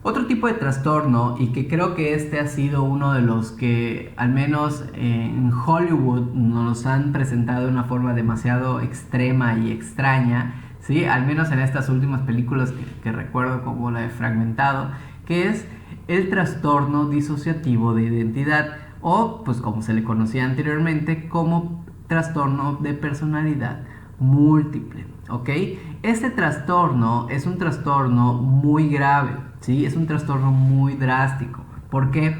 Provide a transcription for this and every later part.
Otro tipo de trastorno, y que creo que este ha sido uno de los que al menos en Hollywood nos los han presentado de una forma demasiado extrema y extraña, ¿sí? Al menos en estas últimas películas que recuerdo, como la de Fragmentado, que es el trastorno disociativo de identidad, o pues como se le conocía anteriormente como trastorno de personalidad múltiple, ¿ok? Este trastorno es un trastorno muy grave, ¿sí? Es un trastorno muy drástico. ¿Por qué?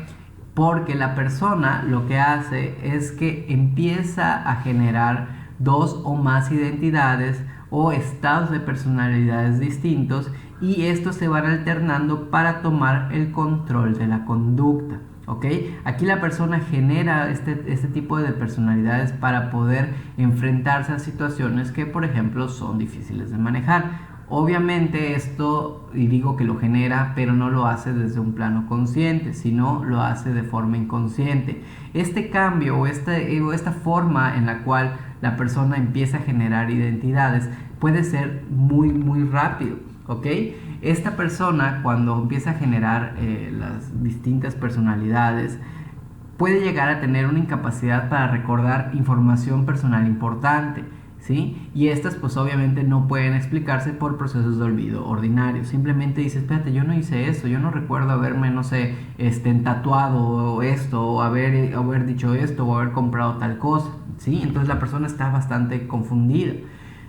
Porque la persona lo que hace es que empieza a generar dos o más identidades o estados de personalidades distintos, y estos se van alternando para tomar el control de la conducta. ¿Ok? Aquí la persona genera este tipo de personalidades para poder enfrentarse a situaciones que, por ejemplo, son difíciles de manejar. Obviamente esto, y digo que lo genera, pero no lo hace desde un plano consciente, sino lo hace de forma inconsciente. Este cambio o esta forma en la cual la persona empieza a generar identidades puede ser muy rápido, ¿ok? Esta persona, cuando empieza a generar las distintas personalidades, puede llegar a tener una incapacidad para recordar información personal importante, ¿sí? Y estas pues obviamente no pueden explicarse por procesos de olvido ordinarios. Simplemente dice, espérate, yo no hice eso, yo no recuerdo haberme, no sé, tatuado esto, o haber dicho esto, o haber comprado tal cosa, ¿sí? Entonces la persona está bastante confundida,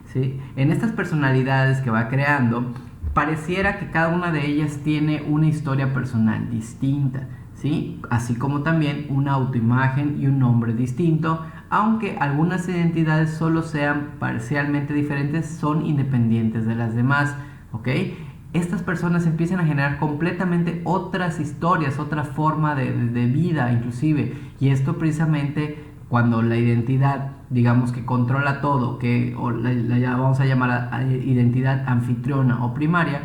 ¿sí? En estas personalidades que va creando, pareciera que cada una de ellas tiene una historia personal distinta, ¿sí? Así como también una autoimagen y un nombre distinto, aunque algunas identidades solo sean parcialmente diferentes, son independientes de las demás, ¿ok? Estas personas empiezan a generar completamente otras historias, otra forma de vida inclusive, y esto precisamente cuando la identidad, digamos, que controla todo, que o la vamos a llamar identidad anfitriona o primaria,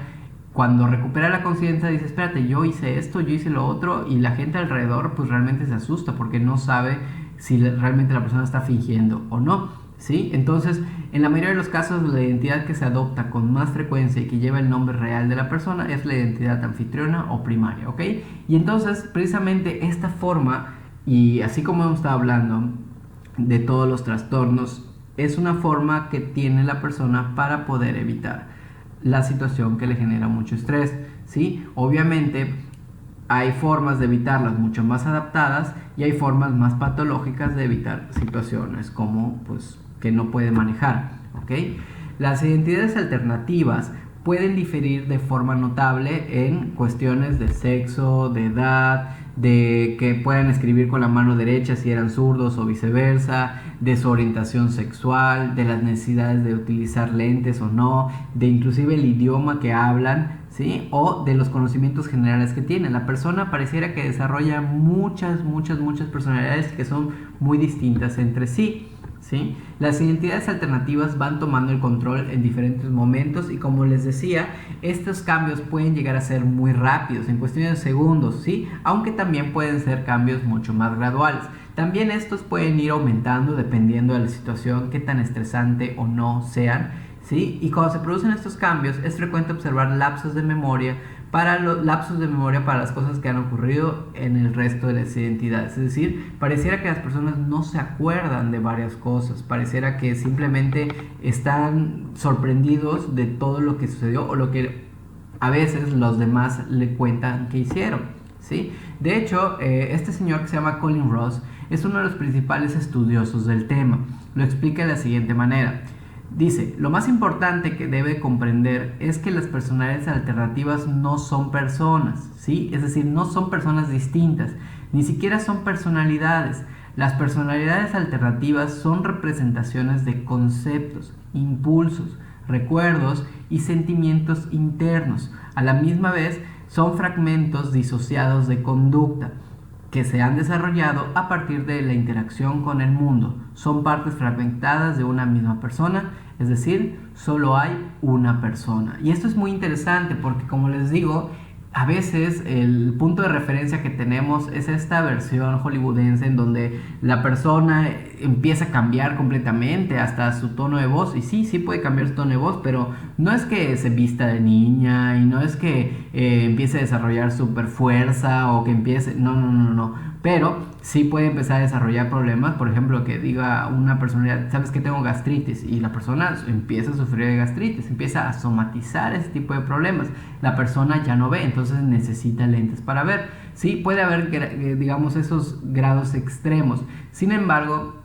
cuando recupera la conciencia dice, espérate, yo hice esto, yo hice lo otro, y la gente alrededor pues realmente se asusta porque no sabe si realmente la persona está fingiendo o no, ¿sí? Entonces, en la mayoría de los casos, la identidad que se adopta con más frecuencia y que lleva el nombre real de la persona es la identidad anfitriona o primaria, ¿ok? Y entonces, precisamente esta forma, y así como hemos estado hablando de todos los trastornos, es una forma que tiene la persona para poder evitar la situación que le genera mucho estrés, ¿sí? Obviamente hay formas de evitarlas mucho más adaptadas, y hay formas más patológicas de evitar situaciones como pues que no puede manejar, ¿ok? Las identidades alternativas pueden diferir de forma notable en cuestiones de sexo, de edad, de que puedan escribir con la mano derecha si eran zurdos o viceversa, de su orientación sexual, de las necesidades de utilizar lentes o no, de inclusive el idioma que hablan, ¿sí? O de los conocimientos generales que tienen. La persona pareciera que desarrolla muchas personalidades que son muy distintas entre sí, ¿sí? Las identidades alternativas van tomando el control en diferentes momentos, y como les decía, estos cambios pueden llegar a ser muy rápidos, en cuestiones de segundos, ¿sí? Aunque también pueden ser cambios mucho más graduales. También estos pueden ir aumentando dependiendo de la situación, qué tan estresante o no sean, ¿sí? Y cuando se producen estos cambios, es frecuente observar lapsos de memoria para las cosas que han ocurrido en el resto de las identidades. Es decir, pareciera que las personas no se acuerdan de varias cosas, pareciera que simplemente están sorprendidos de todo lo que sucedió o lo que a veces los demás le cuentan que hicieron, ¿sí? De hecho, este señor que se llama Colin Ross es uno de los principales estudiosos del tema. Lo explica de la siguiente manera. Dice, lo más importante que debe comprender es que las personalidades alternativas no son personas, ¿sí? Es decir, no son personas distintas, ni siquiera son personalidades. Las personalidades alternativas son representaciones de conceptos, impulsos, recuerdos y sentimientos internos. A la misma vez, son fragmentos disociados de conducta que se han desarrollado a partir de la interacción con el mundo. Son partes fragmentadas de una misma persona, es decir, solo hay una persona. Y esto es muy interesante porque, como les digo, a veces el punto de referencia que tenemos es esta versión hollywoodense en donde la persona empieza a cambiar completamente hasta su tono de voz. Y sí, sí puede cambiar su tono de voz, pero no es que se vista de niña y no es que empiece a desarrollar super fuerza o que empiece... No, no, no, no. Pero sí puede empezar a desarrollar problemas. Por ejemplo, que diga una persona, sabes que tengo gastritis, y la persona empieza a sufrir de gastritis, empieza a somatizar ese tipo de problemas. La persona ya no ve, entonces necesita lentes para ver. Sí, puede haber, digamos, esos grados extremos. Sin embargo,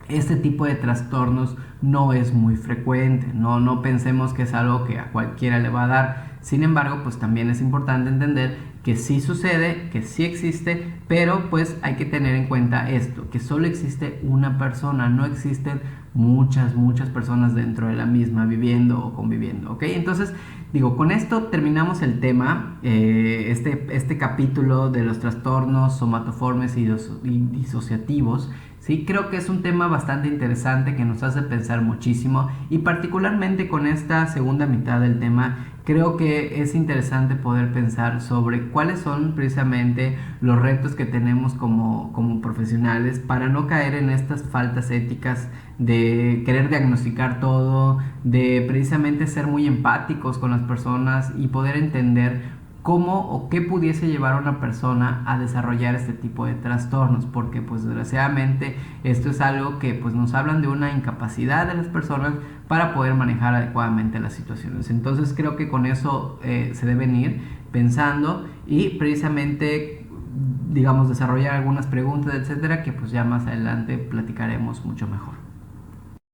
este tipo de trastornos no es muy frecuente. No pensemos que es algo que a cualquiera le va a dar. Sin embargo, pues también es importante entender que sí sucede, que sí existe, pero pues hay que tener en cuenta esto, que solo existe una persona, no existen muchas personas dentro de la misma viviendo o conviviendo, ¿ok? Entonces, digo, con esto terminamos el tema, este capítulo de los trastornos somatoformes y disociativos. Sí, creo que es un tema bastante interesante que nos hace pensar muchísimo, y particularmente con esta segunda mitad del tema creo que es interesante poder pensar sobre cuáles son precisamente los retos que tenemos como profesionales para no caer en estas faltas éticas de querer diagnosticar todo, de precisamente ser muy empáticos con las personas y poder entender cómo o qué pudiese llevar a una persona a desarrollar este tipo de trastornos, porque pues desgraciadamente esto es algo que pues nos hablan de una incapacidad de las personas para poder manejar adecuadamente las situaciones. Entonces creo que con eso se deben ir pensando y precisamente, digamos, desarrollar algunas preguntas, etcétera, que pues ya más adelante platicaremos mucho mejor.